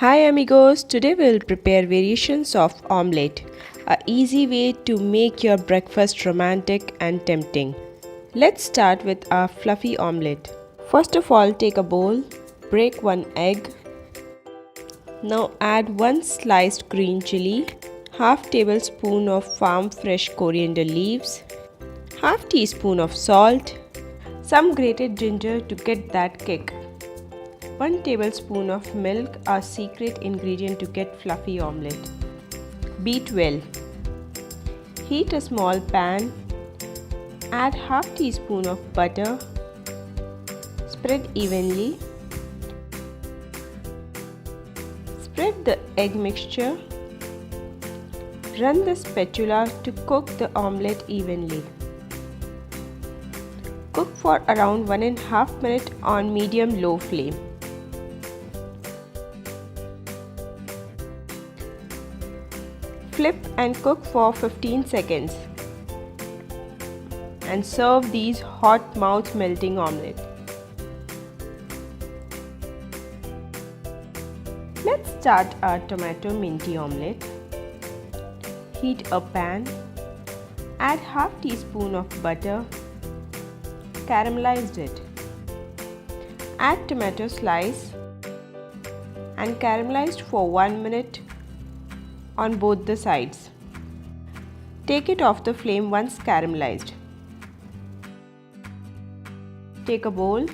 Hi amigos, today we'll prepare variations of omelette, a easy way to make your breakfast romantic and tempting. Let's start with our fluffy omelette. First of all, take a bowl, break one egg. Now add one sliced green chili, half tablespoon of farm fresh coriander leaves, half teaspoon of salt, some grated ginger to get that kick. 1 tablespoon of milk, our secret ingredient to get fluffy omelette. Beat well. Heat a small pan. Add half teaspoon of butter. Spread evenly. Spread the egg mixture. Run the spatula to cook the omelette evenly. Cook for around 1.5 minutes on medium-low flame. Flip and cook for 15 seconds and serve these hot mouth-melting omelette. Let's start our tomato minty omelette. Heat a pan. Add half teaspoon of butter. Caramelize it. Add tomato slice and caramelized for 1 minute on both the sides. Take it off the flame once caramelized. Take a bowl,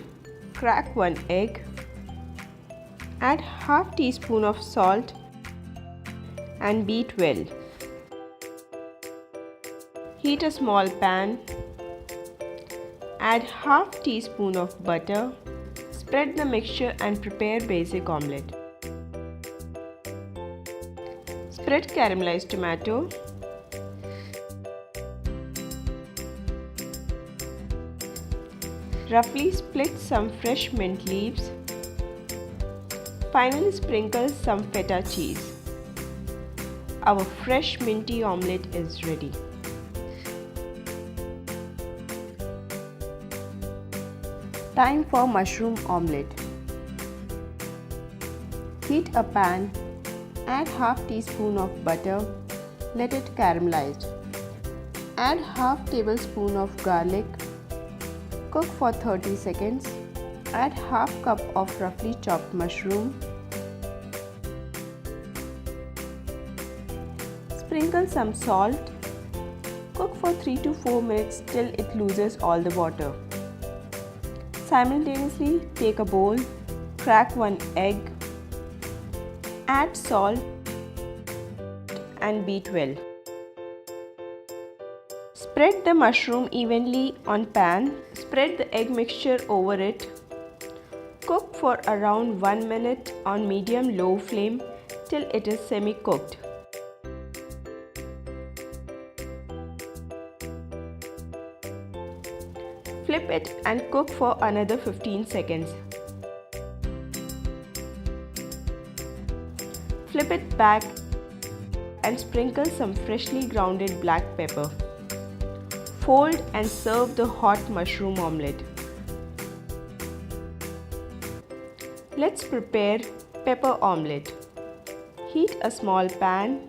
crack one egg, add half teaspoon of salt and beat well. Heat a small pan, add half teaspoon of butter, spread the mixture and prepare basic omelette. Spread caramelized tomato. Roughly split some fresh mint leaves. Finally sprinkle some feta cheese. Our fresh minty omelette is ready. Time for mushroom omelette. Heat a pan. Add half teaspoon of butter, let it caramelize. Add half tablespoon of garlic. Cook for 30 seconds. Add half cup of roughly chopped mushroom. Sprinkle some salt. Cook for 3 to 4 minutes till it loses all the water. Simultaneously take a bowl, crack one egg, add salt and beat well. Spread the mushroom evenly on pan. Spread the egg mixture over it. Cook for around 1 minute on medium-low flame till it is semi-cooked. Flip it and cook for another 15 seconds. Flip it back and sprinkle some freshly grounded black pepper. Fold and serve the hot mushroom omelette. Let's prepare pepper omelette. Heat a small pan.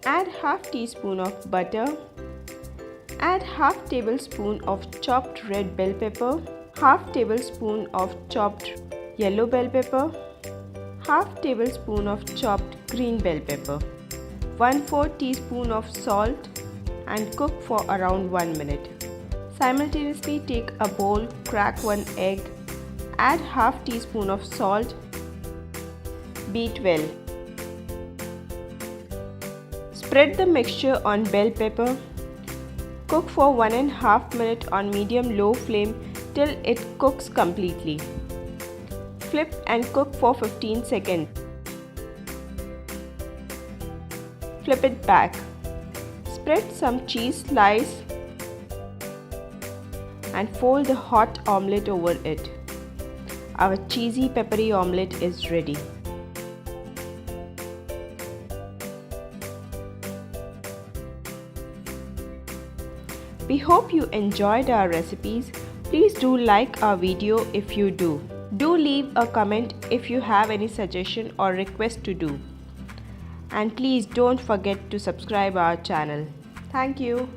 Add half teaspoon of butter. Add half tablespoon of chopped red bell pepper, half tablespoon of chopped yellow bell pepper, half tablespoon of chopped green bell pepper, 1/4 teaspoon of salt and cook for around 1 minute. Simultaneously take a bowl, crack one egg, add half teaspoon of salt, beat well. Spread the mixture on bell pepper. Cook for 1.5 minutes on medium-low flame till it cooks completely. Flip and cook for 15 seconds. Flip it back. Spread some cheese slice and fold the hot omelette over it. Our cheesy peppery omelette is ready. We hope you enjoyed our recipes. Please do like our video if you do. Do leave a comment if you have any suggestion or request to do. And please don't forget to subscribe our channel. Thank you.